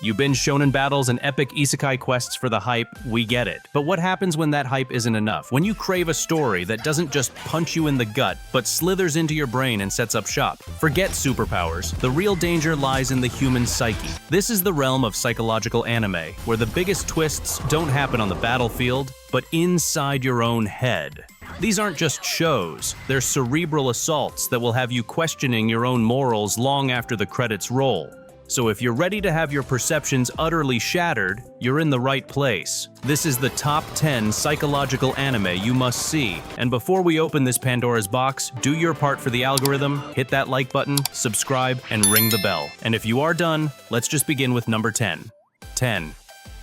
You binge shonen battles and epic isekai quests for the hype, we get it. But what happens when that hype isn't enough? When you crave a story that doesn't just punch you in the gut, but slithers into your brain and sets up shop? Forget superpowers. The real danger lies in the human psyche. This is the realm of psychological anime, where the biggest twists don't happen on the battlefield, but inside your own head. These aren't just shows, they're cerebral assaults that will have you questioning your own morals long after the credits roll. So if you're ready to have your perceptions utterly shattered, you're in the right place. This is the top 10 psychological anime you must see. And before we open this Pandora's box, do your part for the algorithm, hit that like button, subscribe, and ring the bell. And if you are done, let's just begin with number 10. 10.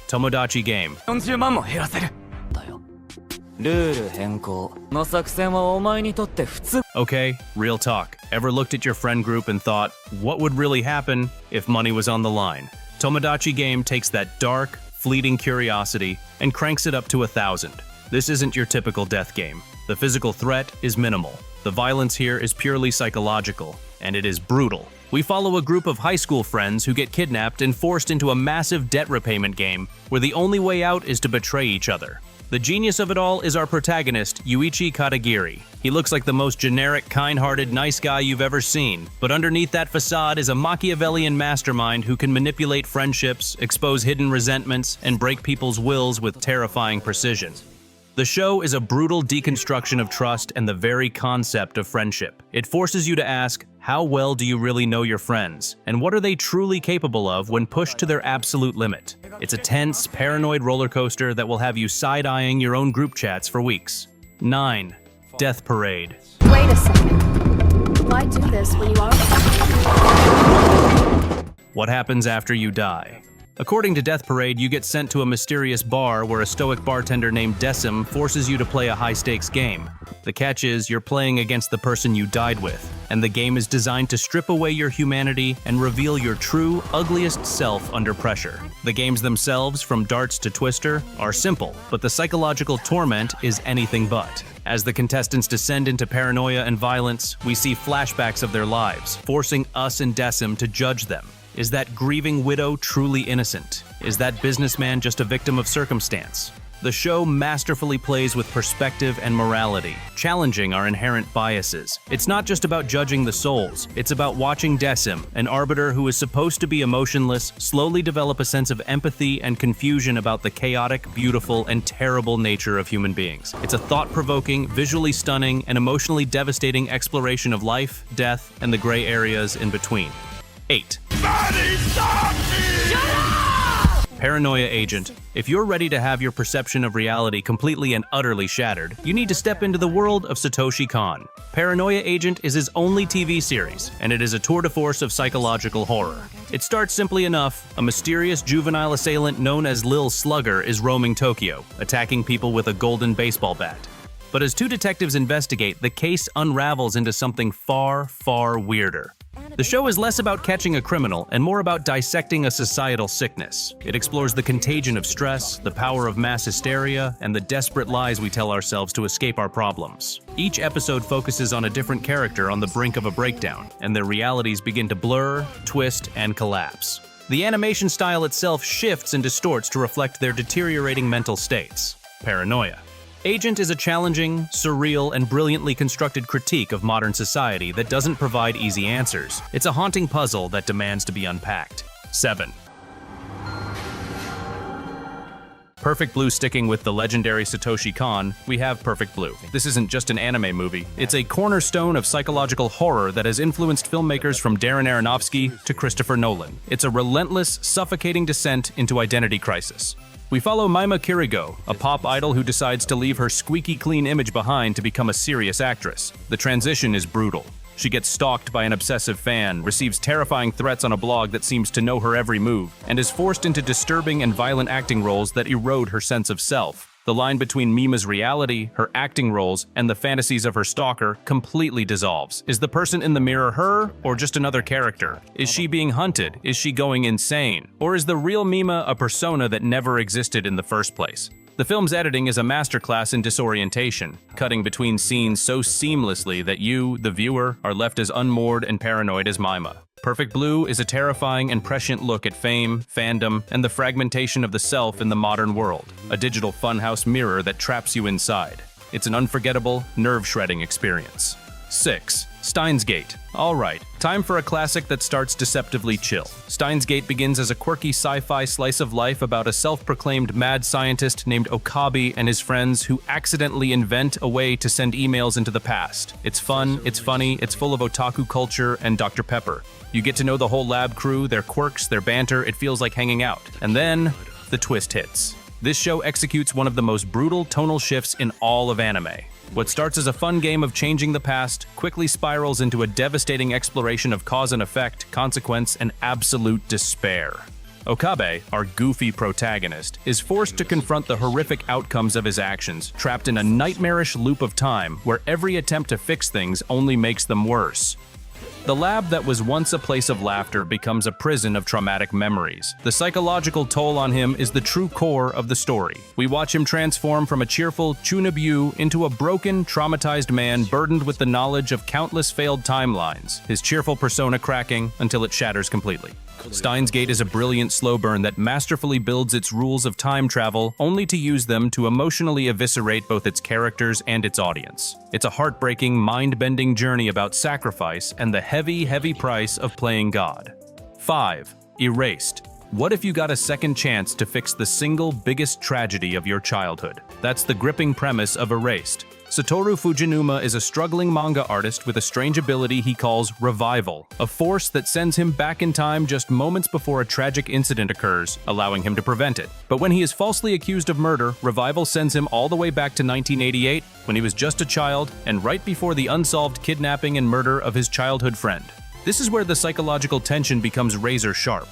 Tomodachi Game. 40万も減らせる。だよ。ルール変更の作戦はお前にとって普通。 Okay, real talk. Ever looked at your friend group and thought, what would really happen if money was on the line? Tomodachi Game takes that dark, fleeting curiosity and cranks it up to 1,000. This isn't your typical death game. The physical threat is minimal. The violence here is purely psychological, and it is brutal. We follow a group of high school friends who get kidnapped and forced into a massive debt repayment game where the only way out is to betray each other. The genius of it all is our protagonist, Yuichi Katagiri. He looks like the most generic, kind-hearted, nice guy you've ever seen, but underneath that facade is a Machiavellian mastermind who can manipulate friendships, expose hidden resentments, and break people's wills with terrifying precision. The show is a brutal deconstruction of trust and the very concept of friendship. It forces you to ask, how well do you really know your friends? And what are they truly capable of when pushed to their absolute limit? It's a tense, paranoid roller coaster that will have you side-eyeing your own group chats for weeks. 9. Death Parade. Wait a second. Why do this when you are... What happens after you die? According to Death Parade, you get sent to a mysterious bar where a stoic bartender named Decim forces you to play a high-stakes game. The catch is, you're playing against the person you died with, and the game is designed to strip away your humanity and reveal your true, ugliest self under pressure. The games themselves, from darts to Twister, are simple, but the psychological torment is anything but. As the contestants descend into paranoia and violence, we see flashbacks of their lives, forcing us and Decim to judge them. Is that grieving widow truly innocent? Is that businessman just a victim of circumstance? The show masterfully plays with perspective and morality, challenging our inherent biases. It's not just about judging the souls, it's about watching Decim, an arbiter who is supposed to be emotionless, slowly develop a sense of empathy and confusion about the chaotic, beautiful, and terrible nature of human beings. It's a thought-provoking, visually stunning, and emotionally devastating exploration of life, death, and the gray areas in between. 8. Paranoia Agent. If you're ready to have your perception of reality completely and utterly shattered, you need to step into the world of Satoshi Kon. Paranoia Agent is his only TV series, and it is a tour de force of psychological horror. It starts simply enough. A mysterious juvenile assailant known as Lil Slugger is roaming Tokyo, attacking people with a golden baseball bat. But as two detectives investigate, the case unravels into something far, far weirder. The show is less about catching a criminal and more about dissecting a societal sickness. It explores the contagion of stress, the power of mass hysteria, and the desperate lies we tell ourselves to escape our problems. Each episode focuses on a different character on the brink of a breakdown, and their realities begin to blur, twist, and collapse. The animation style itself shifts and distorts to reflect their deteriorating mental states. Paranoia. Agent is a challenging, surreal, and brilliantly constructed critique of modern society that doesn't provide easy answers. It's a haunting puzzle that demands to be unpacked. 7. Perfect Blue. Sticking with the legendary Satoshi Kon, we have Perfect Blue. This isn't just an anime movie. It's a cornerstone of psychological horror that has influenced filmmakers from Darren Aronofsky to Christopher Nolan. It's a relentless, suffocating descent into identity crisis. We follow Maima Kirigo, a pop idol who decides to leave her squeaky clean image behind to become a serious actress. The transition is brutal. She gets stalked by an obsessive fan, receives terrifying threats on a blog that seems to know her every move, and is forced into disturbing and violent acting roles that erode her sense of self. The line between Mima's reality, her acting roles, and the fantasies of her stalker completely dissolves. Is the person in the mirror her, or just another character? Is she being hunted? Is she going insane? Or is the real Mima a persona that never existed in the first place? The film's editing is a masterclass in disorientation, cutting between scenes so seamlessly that you, the viewer, are left as unmoored and paranoid as Mima. Perfect Blue is a terrifying and prescient look at fame, fandom, and the fragmentation of the self in the modern world, a digital funhouse mirror that traps you inside. It's an unforgettable, nerve-shredding experience. 6. Steins Gate. Alright, time for a classic that starts deceptively chill. Steins Gate begins as a quirky sci-fi slice of life about a self-proclaimed mad scientist named Okabe and his friends who accidentally invent a way to send emails into the past. It's fun, it's funny, it's full of otaku culture and Dr. Pepper. You get to know the whole lab crew, their quirks, their banter, it feels like hanging out. And then, the twist hits. This show executes one of the most brutal tonal shifts in all of anime. What starts as a fun game of changing the past quickly spirals into a devastating exploration of cause and effect, consequence, and absolute despair. Okabe, our goofy protagonist, is forced to confront the horrific outcomes of his actions, trapped in a nightmarish loop of time where every attempt to fix things only makes them worse. The lab that was once a place of laughter becomes a prison of traumatic memories. The psychological toll on him is the true core of the story. We watch him transform from a cheerful Chunibyu into a broken, traumatized man burdened with the knowledge of countless failed timelines, his cheerful persona cracking until it shatters completely. Steins Gate is a brilliant slow burn that masterfully builds its rules of time travel only to use them to emotionally eviscerate both its characters and its audience. It's a heartbreaking, mind-bending journey about sacrifice and the heavy, heavy price of playing God. 5. Erased. What if you got a second chance to fix the single biggest tragedy of your childhood? That's the gripping premise of Erased. Satoru Fujinuma is a struggling manga artist with a strange ability he calls revival, a force that sends him back in time just moments before a tragic incident occurs, allowing him to prevent it. But when he is falsely accused of murder, revival sends him all the way back to 1988, when he was just a child, and right before the unsolved kidnapping and murder of his childhood friend. This is where the psychological tension becomes razor sharp.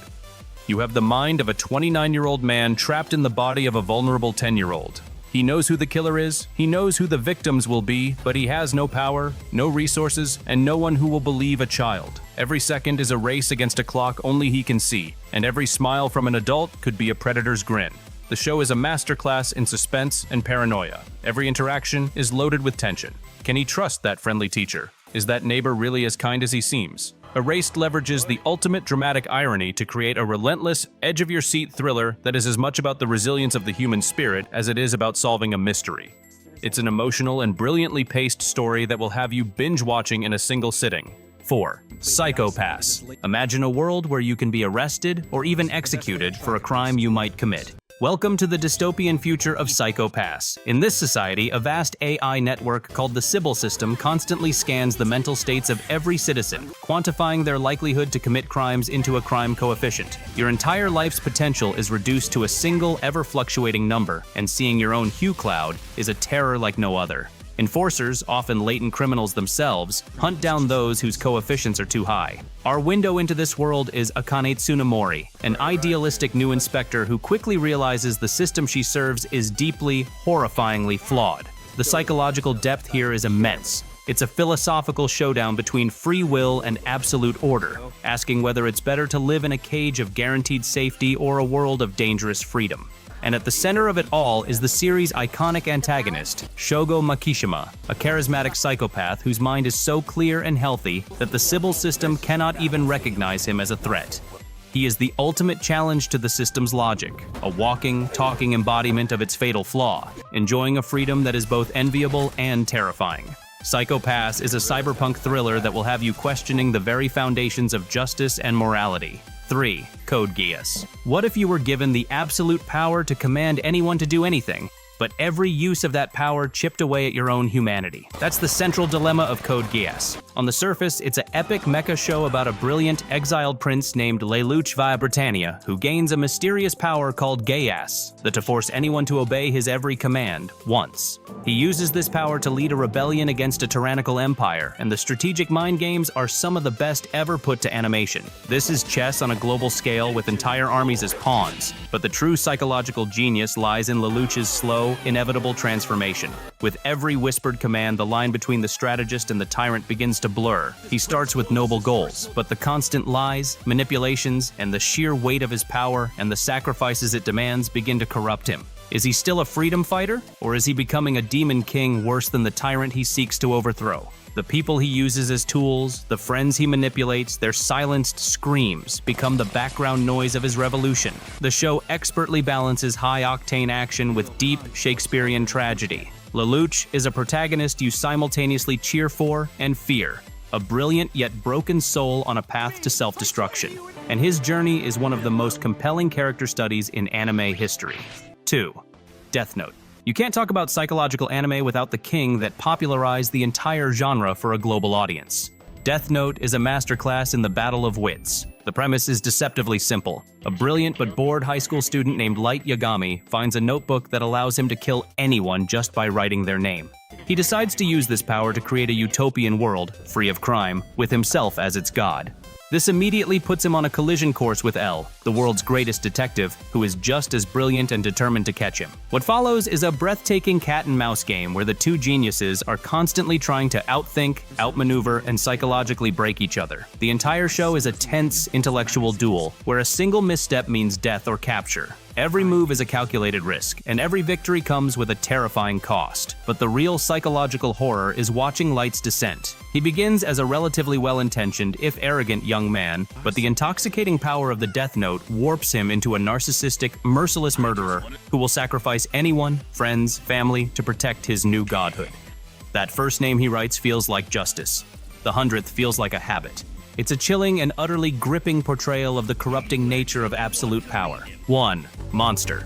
You have the mind of a 29-year-old man trapped in the body of a vulnerable 10-year-old. He knows who the killer is, he knows who the victims will be, but he has no power, no resources, and no one who will believe a child. Every second is a race against a clock only he can see, and every smile from an adult could be a predator's grin. The show is a masterclass in suspense and paranoia. Every interaction is loaded with tension. Can he trust that friendly teacher? Is that neighbor really as kind as he seems? Erased leverages the ultimate dramatic irony to create a relentless, edge-of-your-seat thriller that is as much about the resilience of the human spirit as it is about solving a mystery. It's an emotional and brilliantly paced story that will have you binge-watching in a single sitting. 4. Psycho Pass. Imagine a world where you can be arrested or even executed for a crime you might commit. Welcome to the dystopian future of Psycho Pass. In this society, a vast AI network called the Sybil system constantly scans the mental states of every citizen, quantifying their likelihood to commit crimes into a crime coefficient. Your entire life's potential is reduced to a single, ever-fluctuating number, and seeing your own hue cloud is a terror like no other. Enforcers, often latent criminals themselves, hunt down those whose coefficients are too high. Our window into this world is Akane Tsunemori, an idealistic new inspector who quickly realizes the system she serves is deeply, horrifyingly flawed. The psychological depth here is immense. It's a philosophical showdown between free will and absolute order, asking whether it's better to live in a cage of guaranteed safety or a world of dangerous freedom. And at the center of it all is the series' iconic antagonist, Shogo Makishima, a charismatic psychopath whose mind is so clear and healthy that the Sybil system cannot even recognize him as a threat. He is the ultimate challenge to the system's logic, a walking, talking embodiment of its fatal flaw, enjoying a freedom that is both enviable and terrifying. Psycho Pass is a cyberpunk thriller that will have you questioning the very foundations of justice and morality. 3. Code Geass. What if you were given the absolute power to command anyone to do anything, but every use of that power chipped away at your own humanity? That's the central dilemma of Code Geass. On the surface, it's an epic mecha show about a brilliant, exiled prince named Lelouch via Britannia, who gains a mysterious power called Geass, that to force anyone to obey his every command, once. He uses this power to lead a rebellion against a tyrannical empire, and the strategic mind games are some of the best ever put to animation. This is chess on a global scale with entire armies as pawns, but the true psychological genius lies in Lelouch's slow, inevitable transformation. With every whispered command, the line between the strategist and the tyrant begins to blur. He starts with noble goals, but the constant lies, manipulations, and the sheer weight of his power and the sacrifices it demands begin to corrupt him. Is he still a freedom fighter, or is he becoming a demon king worse than the tyrant he seeks to overthrow? The people he uses as tools, the friends he manipulates, their silenced screams become the background noise of his revolution. The show expertly balances high-octane action with deep Shakespearean tragedy. Lelouch is a protagonist you simultaneously cheer for and fear, a brilliant yet broken soul on a path to self-destruction. And his journey is one of the most compelling character studies in anime history. 2. Death Note. You can't talk about psychological anime without the king that popularized the entire genre for a global audience. Death Note is a masterclass in the battle of wits. The premise is deceptively simple. A brilliant but bored high school student named Light Yagami finds a notebook that allows him to kill anyone just by writing their name. He decides to use this power to create a utopian world, free of crime, with himself as its god. This immediately puts him on a collision course with L, the world's greatest detective, who is just as brilliant and determined to catch him. What follows is a breathtaking cat-and-mouse game where the two geniuses are constantly trying to outthink, outmaneuver, and psychologically break each other. The entire show is a tense, intellectual duel, where a single misstep means death or capture. Every move is a calculated risk, and every victory comes with a terrifying cost. But the real psychological horror is watching Light's descent. He begins as a relatively well-intentioned, if arrogant, young man, but the intoxicating power of the Death Note warps him into a narcissistic, merciless murderer who will sacrifice anyone, friends, family, to protect his new godhood. That first name he writes feels like justice. The 100th feels like a habit. It's a chilling and utterly gripping portrayal of the corrupting nature of absolute power. 1. Monster.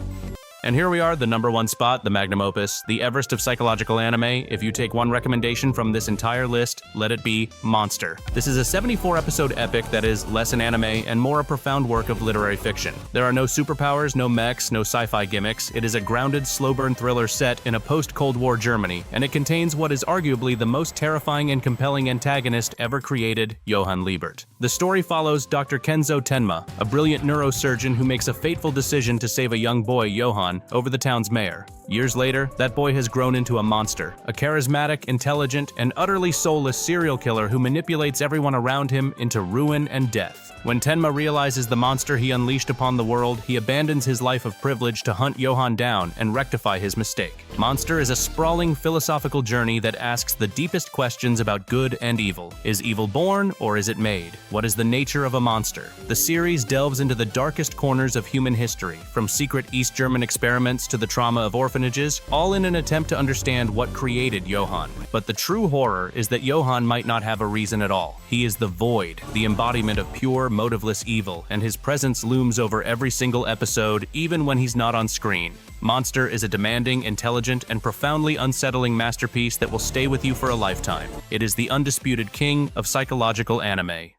And here we are, the #1 spot, the magnum opus, the Everest of psychological anime. If you take one recommendation from this entire list, let it be Monster. This is a 74-episode epic that is less an anime and more a profound work of literary fiction. There are no superpowers, no mechs, no sci-fi gimmicks. It is a grounded, slow-burn thriller set in a post-Cold War Germany, and it contains what is arguably the most terrifying and compelling antagonist ever created, Johann Liebert. The story follows Dr. Kenzo Tenma, a brilliant neurosurgeon who makes a fateful decision to save a young boy, Johann, over the town's mayor. Years later, that boy has grown into a monster, a charismatic, intelligent, and utterly soulless serial killer who manipulates everyone around him into ruin and death. When Tenma realizes the monster he unleashed upon the world, he abandons his life of privilege to hunt Johann down and rectify his mistake. Monster is a sprawling philosophical journey that asks the deepest questions about good and evil. Is evil born, or is it made? What is the nature of a monster? The series delves into the darkest corners of human history, from secret East German experiments to the trauma of orphanages, all in an attempt to understand what created Johann. But the true horror is that Johann might not have a reason at all. He is the void, the embodiment of pure, motiveless evil, and his presence looms over every single episode, even when he's not on screen. Monster is a demanding, intelligent, and profoundly unsettling masterpiece that will stay with you for a lifetime. It is the undisputed king of psychological anime.